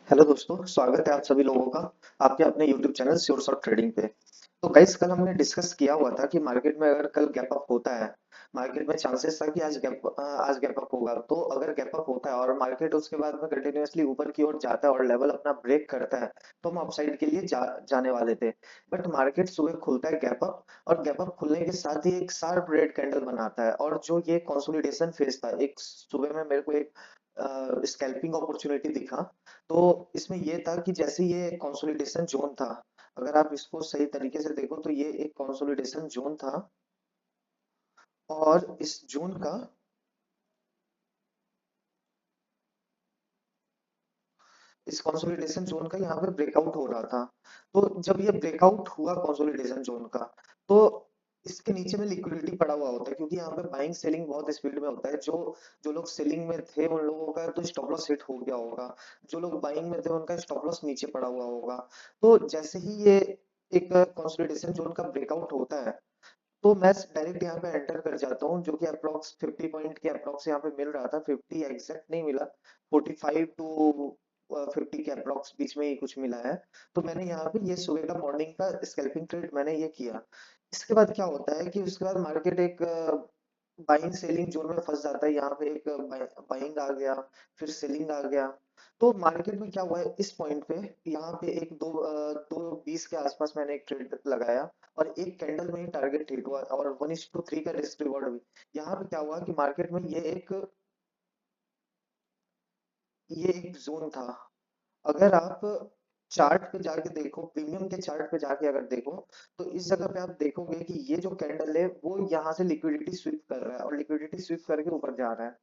Hello दोस्तों, स्वागत है आप सभी लोगों का आपके अपने YouTube channel sure shot trading पे। तो गाइस, कल हमने डिस्कस किया हुआ था कि मार्केट में अगर कल गैप अप होता है, मार्केट में चांसेस था कि आज गैप अप होगा। तो अगर गैप अप होता है और मार्केट उसके बाद में कंटिन्यूअसली ऊपर की ओर जाता है और लेवल अपना ब्रेक करता है, तो हम अपसाइड के लिए जाने वाले थे। बट मार्केट सुबह खुलता है गैप अप, और गैप अप खुलने के साथ ही एक शार्प रेड कैंडल बनाता है। और जो ये कंसोलिडेशन फेज था, एक सुबह में मेरे को एक स्कैल्पिंग अपॉर्चुनिटी दिखा। तो इसमें ये था कि जैसे ये कंसोलिडेशन जोन था, अगर आप इसको सही तरीके से देखो तो ये एक कंसोलिडेशन जोन था। और इस जोन का, इस कंसोलिडेशन जोन का यहाँ पे ब्रेकआउट हो रहा था। तो जब ये ब्रेकआउट हुआ कंसोलिडेशन जोन का, तो इसके नीचे में लिक्विडिटी पड़ा हुआ होता है, क्योंकि यहाँ पे बाइंग सेलिंग बहुत स्पीड में होता है। जो जो लोग सेलिंग में थे उन लोगों का तो स्टॉप लॉस हिट हो गया होगा, जो लोग बाइंग में थे उनका स्टॉप लॉस नीचे पड़ा हुआ होगा। तो जैसे ही ये एक कंसोलिडेशन जोन का ब्रेकआउट होता है, तो मैं डायरेक्ट यहाँ पे एंटर कर जाता हूँ, जो कि अप्रोक्स 50 पॉइंट के अप्रोक्स यहाँ पे मिल रहा था। 50 एग्जैक्ट नहीं मिला, 45 टू 50 के अप्रोक्स बीच में ही कुछ मिला है। तो मैंने यहाँ पे ये सुबह का मॉर्निंग का स्कैल्पिंग ट्रेड मैंने ये किया। इसके बाद क्या होता है कि उसके बाद मार्केट एक बाइंग सेलिंग जोन में फंस जाता है। यहाँ पे एक बाइंग आ गया, फिर सेलिंग आ गया। तो मार्केट में क्या हुआ है इस पॉइंट पे, यहाँ पे एक दो 20 के आसपास मैंने एक ट्रेड लगाया, और एक कैंडल में ही टारगेट हिट हुआ, और 1:3 का रिस्क रिवॉर्ड भी। यहाँ पे क्या हुआ कि मार्केट में ये एक जोन था। अगर आप चार्ट पे जाके देखो, प्रीमियम के चार्ट पे जाके अगर देखो, तो इस जगह पे आप देखोगे कि ये जो कैंडल है वो यहाँ से लिक्विडिटी स्वीप कर रहा है, और लिक्विडिटी स्वीप करके ऊपर जा रहा है।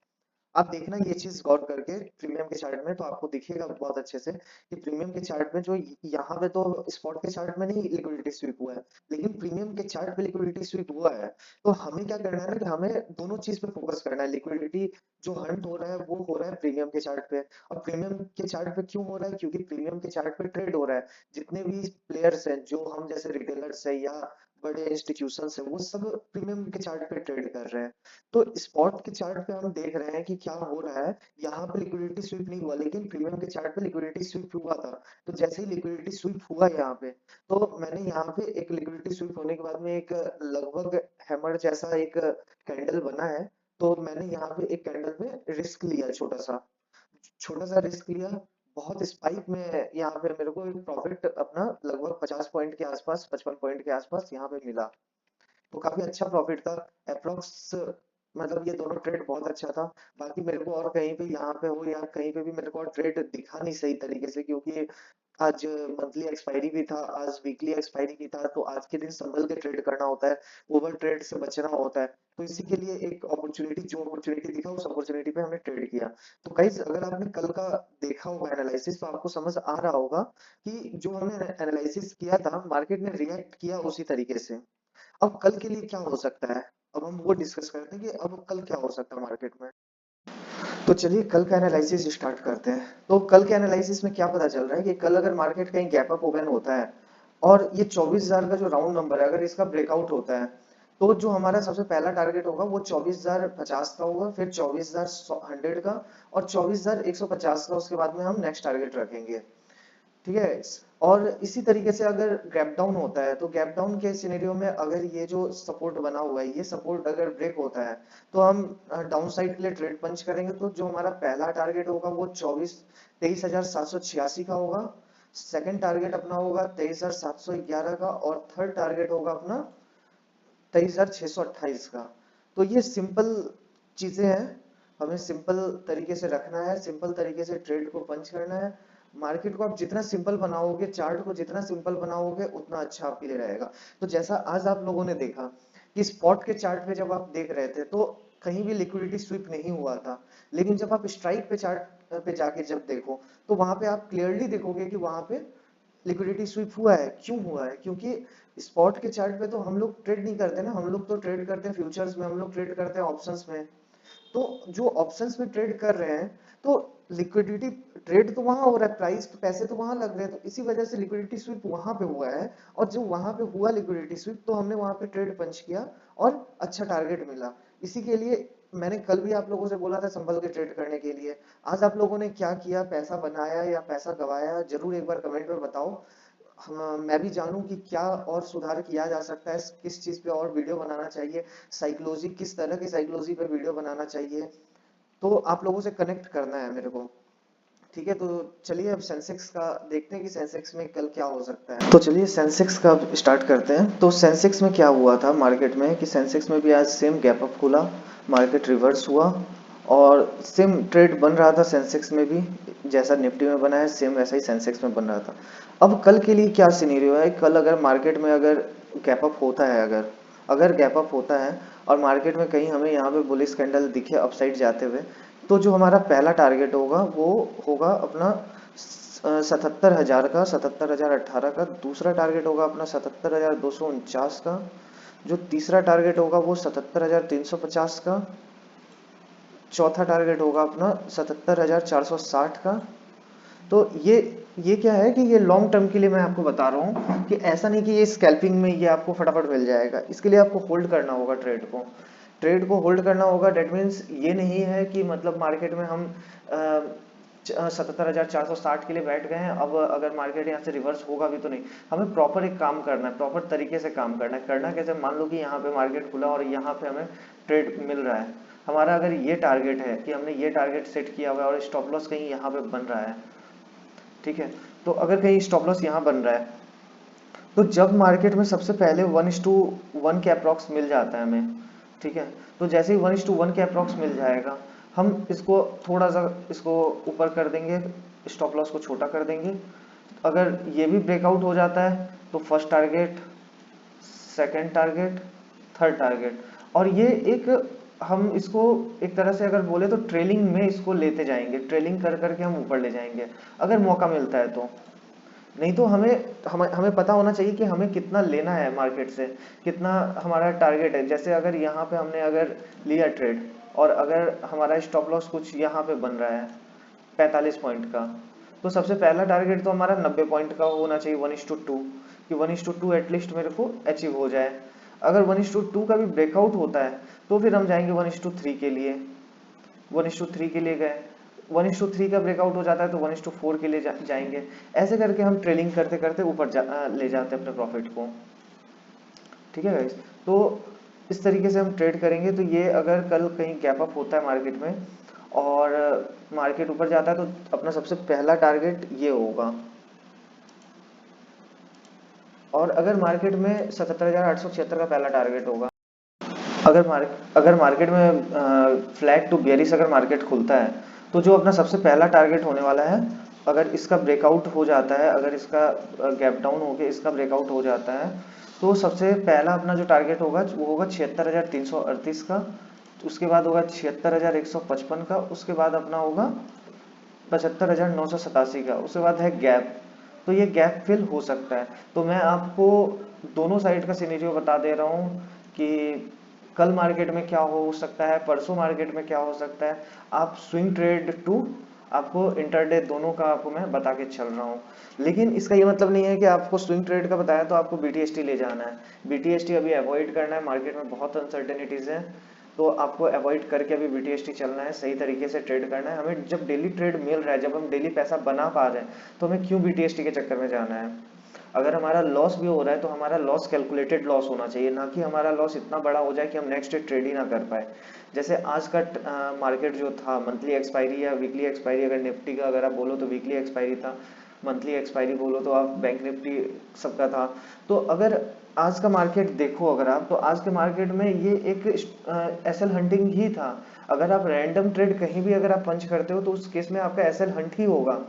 आप देखना ये चीज गौर करके प्रीमियम के चार्ट में, तो आपको दिखेगा बहुत अच्छे से कि प्रीमियम के चार्ट में जो यहाँ पे तो स्पॉट के चार्ट में नहीं लिक्विडिटी स्वीप हुआ है, लेकिन प्रीमियम के चार्ट पे लिक्विडिटी स्वीप हुआ है। तो हमें क्या करना है ना कि हमें दोनों चीज पे फोकस करना है। लिक्विडिटी जो हंट हो रहा है वो हो रहा है प्रीमियम के चार्ट पे। और प्रीमियम के चार्ट पे क्यों हो रहा है? क्योंकि प्रीमियम के चार्ट पे ट्रेड हो रहा है। जितने भी प्लेयर्स हैं, जो हम जैसे रिटेलर्स है या बड़े इंस्टीट्यूशंस है, वो सब प्रीमियम के चार्ट पे ट्रेड कर रहे हैं। तो स्पॉट के चार्ट पे हम देख रहे हैं कि क्या हो रहा है। यहाँ पे लिक्विडिटी स्वीप नहीं हुआ, लेकिन प्रीमियम के चार्ट पे लिक्विडिटी स्वीप हुआ था। तो जैसे ही लिक्विडिटी स्वीप हुआ यहाँ पे, तो मैंने यहाँ पे एक लिक्विडिटी स्वीप होने के बाद में एक लगभग हैमर जैसा एक कैंडल बना है। तो मैंने यहाँ पे एक कैंडल में रिस्क लिया, छोटा सा रिस्क लिया। बहुत स्पाइक में यहाँ पे मेरे को एक प्रॉफिट अपना लगभग 50 पॉइंट के आसपास, 55 पॉइंट के आसपास यहाँ पे मिला। तो काफी अच्छा प्रॉफिट था। अप्रोक्स मतलब ये दोनों ट्रेड बहुत अच्छा था। बाकी मेरे को और कहीं पे यहाँ पे हो या कहीं पे भी मेरे को और ट्रेड दिखा नहीं सही तरीके से, क्योंकि आज मंथली एक्सपायरी भी था, आज वीकली एक्सपायरी भी था। तो आज के दिन संभल के ट्रेड करना होता है, ओवर ट्रेड से बचना होता है। तो इसी के लिए एक अपॉर्चुनिटी, जो अपॉर्चुनिटी दिखा उस अपॉर्चुनिटी पे हमने ट्रेड किया। तो गाइस, अगर आपने कल का देखा होगा एनालिसिस, तो आपको समझ आ रहा होगा कि जो हमने एनालिसिस किया था, मार्केट ने रिएक्ट किया उसी तरीके से। अब कल के लिए क्या हो सकता है, अब हम वो डिस्कस करते हैं कि अब कल क्या हो सकता है मार्केट में। तो चलिए कल का एनालिसिस स्टार्ट करते हैं। तो कल के एनालिसिस में क्या पता चल रहा है कि कल अगर मार्केट कहीं गैप अप ओपन होता है, और ये 24,000 का जो राउंड नंबर है अगर इसका ब्रेकआउट होता है, तो जो हमारा सबसे पहला टारगेट होगा वो 24,050 का होगा, फिर 24,100 का, और 24,150 का उसके बाद में हम नेक्स्ट टारगेट रखेंगे। ठीक है। और इसी तरीके से अगर गैप डाउन होता है, तो गैप डाउन के सिनेरियो में अगर ये जो सपोर्ट बना हुआ है, ये सपोर्ट अगर ब्रेक होता है, तो हम डाउन साइड के लिए ट्रेड पंच करेंगे। तो जो हमारा पहला टारगेट होगा वो 23,786 का होगा। सेकंड टारगेट अपना होगा 23,711 का, और थर्ड टारगेट होगा अपना 23,628 का। तो ये सिंपल चीजें हैं, हमें सिंपल तरीके से रखना है, सिंपल तरीके से ट्रेड को पंच करना है। मार्केट को आप जितना सिंपल बनाओगे, चार्ट को जितना सिंपल बनाओगे, उतना अच्छा आपके लिए रहेगा। तो जैसा आज आप लोगों ने देखा कि स्पॉट के चार्ट पे जब आप देख रहे थे, तो कहीं भी लिक्विडिटी स्वीप नहीं हुआ था। लेकिन जब आप स्ट्राइक पे चार्ट पे जाके जब देखो, तो वहां पे आप क्लियरली देखोगे कि वहां पे लिक्विडिटी स्वीप हुआ है। क्यों हुआ है? क्योंकि स्पॉट के चार्ट पे तो हम लोग ट्रेड नहीं करते ना, हम लोग तो ट्रेड करते हैं फ्यूचर्स में, हम लोग ट्रेड करते हैं ऑप्शंस में। तो जो ऑप्शंस में ट्रेड कर रहे हैं, तो लिक्विडिटी ट्रेड तो वहां हो रहा है, प्राइस तो पैसे तो वहां लग रहे हैं, तो इसी वजह से लिक्विडिटी स्वीप वहां पे हुआ है। और जो वहां पे हुआ लिक्विडिटी स्वीप, तो हमने वहां पे ट्रेड पंच किया और अच्छा टारगेट मिला। इसी के लिए मैंने कल भी आप लोगों से बोला था संभल के ट्रेड करने के लिए। आज आप लोगों ने क्या किया, पैसा बनाया या पैसा गवाया, जरूर एक बार कमेंट में बताओ। मैं भी जानूं कि क्या और सुधार किया जा सकता है, किस चीज पे और वीडियो बनाना चाहिए, साइकोलॉजी किस तरह की साइकोलॉजी पे वीडियो बनाना चाहिए। तो आप लोगों से कनेक्ट करना है मेरे को। ठीक है, तो चलिए अब सेंसेक्स का देखते हैं कि सेंसेक्स में कल क्या हो सकता है। तो चलिए सेंसेक्स का स्टार्ट करते हैं। तो सेंसेक्स में क्या हुआ था मार्केट में कि सेंसेक्स में भी आज सेम गैप अप खुला, मार्केट रिवर्स हुआ और सेम ट्रेड बन रहा था सेंसेक्स में भी। जैसा निफ्टी में बना है सेम वैसा ही सेंसेक्स में बन रहा था। अब कल के लिए क्या सिनेरियो है, कल अगर मार्केट में अगर गैप अप होता है, अगर अगर गैप अप होता है और मार्केट में कहीं हमें यहाँ पे बुलिश कैंडल दिखे अपसाइड जाते हुए, तो जो हमारा पहला टारगेट होगा वो होगा अपना 77,000 का, 77,018 का। दूसरा टारगेट होगा अपना 77,249 का। जो तीसरा टारगेट होगा वो 77,350 का। चौथा टारगेट होगा अपना 77,460 का। तो ये क्या है कि ये लॉन्ग टर्म के लिए मैं आपको बता रहा हूँ कि ऐसा नहीं कि ये स्कैल्पिंग में ये आपको फटाफट मिल जाएगा। इसके लिए आपको होल्ड करना होगा ट्रेड को होल्ड करना होगा। डेट मीन्स ये नहीं है कि मतलब मार्केट में हम 77,460 के लिए बैठ गए हैं, अब अगर मार्केट यहाँ से रिवर्स होगा भी तो नहीं। हमें प्रॉपर एक काम करना है, प्रॉपर तरीके से काम करना है। करना कैसे, मान लो कि यहाँ पे मार्केट खुला और यहाँ पे हमें ट्रेड मिल रहा है। हमारा अगर ये टारगेट है कि हमने ये टारगेट सेट किया हुआ है और स्टॉप लॉस कहीं यहाँ पे बन रहा है, ठीक है, तो अगर कहीं स्टॉप लॉस यहाँ बन रहा है, तो जब मार्केट में सबसे पहले 1:1 के अप्रॉक्स मिल जाता है हमें, ठीक है, तो जैसे ही 1:1 के अप्रॉक्स मिल जाएगा, हम इसको थोड़ा सा इसको ऊपर कर देंगे, स्टॉप लॉस को छोटा कर देंगे। अगर ये भी ब्रेकआउट हो जाता है तो first target, second target, third target, और ये एक हम इसको एक तरह से अगर बोले तो ट्रेलिंग में इसको लेते जाएंगे, ट्रेलिंग कर करके हम ऊपर ले जाएंगे अगर मौका मिलता है तो। नहीं तो हमें हमें पता होना चाहिए कि हमें कितना लेना है मार्केट से, कितना हमारा टारगेट है। जैसे अगर यहाँ पे हमने अगर लिया ट्रेड और अगर हमारा स्टॉप लॉस कुछ यहाँ पे बन रहा है 45 पॉइंट का, तो सबसे पहला टारगेट तो हमारा 90 पॉइंट का होना चाहिए 1:2, कि 1:2 एटलीस्ट मेरे को अचीव हो जाए। अगर 1:2 का भी ब्रेकआउट होता है तो फिर हम जाएंगे 1:3 के लिए, 1:3 के लिए गए, 1:3 का ब्रेकआउट हो जाता है तो 1:4 के लिए जाएंगे। ऐसे करके हम ट्रेलिंग करते करते ऊपर ले जाते हैं अपने प्रॉफिट को। ठीक है गाइस, तो इस तरीके से हम ट्रेड करेंगे। तो ये अगर कल कहीं गैप अप होता है मार्केट में और मार्केट ऊपर जाता है तो अपना सबसे पहला टारगेट ये होगा। और अगर मार्केट में 77,876 का पहला टारगेट होगा, अगर मार्केट में फ्लैट टू बेयरिश अगर मार्केट खुलता है, तो जो अपना सबसे पहला टारगेट होने वाला है, अगर इसका ब्रेकआउट हो जाता है, अगर इसका गैप डाउन होके इसका ब्रेकआउट हो जाता है, तो सबसे पहला अपना जो टारगेट होगा वो होगा 76,338 का। उसके बाद होगा 76,155 का। उसके बाद अपना होगा 75,987 का। उसके बाद है गैप। तो ये गैप फिल हो सकता है। तो मैं आपको दोनों साइड का सिनेरियो बता दे रहा हूँ कि कल मार्केट में क्या हो सकता है, परसों मार्केट में क्या हो सकता है। आप स्विंग ट्रेड टू आपको इंटरडे दोनों का आपको मैं बता के चल रहा हूँ। लेकिन इसका ये मतलब नहीं है कि आपको स्विंग ट्रेड का बताया तो आपको बीटीएसटी ले जाना है। बीटीएसटी अभी अवॉइड करना है, मार्केट में बहुत अनसर्टेनिटीज है, तो आपको अवॉइड करके अभी बीटीएसटी चलना है, सही तरीके से ट्रेड करना है। हमें जब डेली ट्रेड मिल रहा है, जब हम डेली पैसा बना पा रहे हैं, तो हमें क्यों बीटीएसटी के चक्कर में जाना है। अगर हमारा लॉस भी हो रहा है तो हमारा लॉस कैलकुलेटेड लॉस होना चाहिए, ना कि हमारा लॉस इतना बड़ा हो जाए कि हम नेक्स्ट डे ट्रेड ही ना कर पाए। जैसे आज का मार्केट जो था, मंथली एक्सपायरी या वीकली एक्सपायरी, अगर निफ्टी का अगर आप बोलो तो वीकली एक्सपायरी था, मंथली एक्सपायरी बोलो तो आप बैंक निफ्टी सबका था। तो अगर आज का मार्केट देखो, अगर आप तो आज के मार्केट में ये एक एसएल हंटिंग ही था। अगर आप रैंडम ट्रेड कहीं भी अगर आप पंच करते हो तो उस केस में आपका एसएल हंट ही होगा।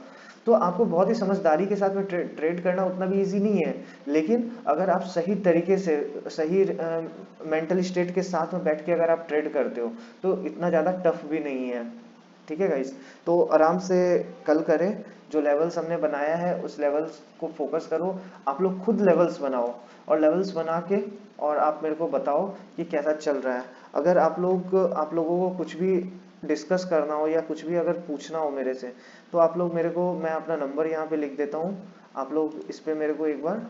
तो आपको बहुत ही समझदारी के साथ में ट्रेड करना उतना भी इजी नहीं है। लेकिन अगर आप सही तरीके से, सही मेंटल स्टेट के साथ में बैठ के अगर आप ट्रेड करते हो तो इतना ज़्यादा टफ भी नहीं है। ठीक है गाइस, तो आराम से कल करें। जो लेवल्स हमने बनाया है उस लेवल्स को फोकस करो। आप लोग खुद लेवल्स बनाओ और लेवल्स बना के और आप मेरे को बताओ कि कैसा चल रहा है। अगर आप लोगों को कुछ भी डिस्कस करना हो या कुछ भी अगर पूछना हो मेरे से, तो आप लोग मेरे को, मैं अपना नंबर यहाँ पे लिख देता हूँ, आप लोग इस पे मेरे को एक बार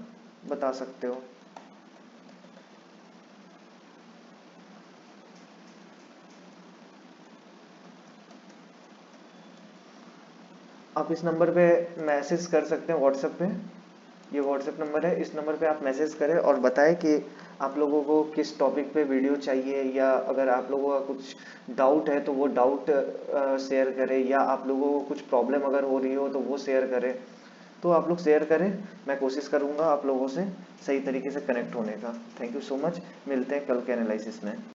बता सकते हो। आप इस नंबर पे मैसेज कर सकते हैं व्हाट्सएप पे। ये व्हाट्सएप नंबर है, इस नंबर पे आप मैसेज करें और बताएं कि आप लोगों को किस टॉपिक पे वीडियो चाहिए, या अगर आप लोगों का कुछ डाउट है तो वो डाउट शेयर करें, या आप लोगों को कुछ प्रॉब्लम अगर हो रही हो तो वो शेयर करें। तो आप लोग शेयर करें, मैं कोशिश करूंगा आप लोगों से सही तरीके से कनेक्ट होने का। थैंक यू सो मच, मिलते हैं कल के एनालिसिस में।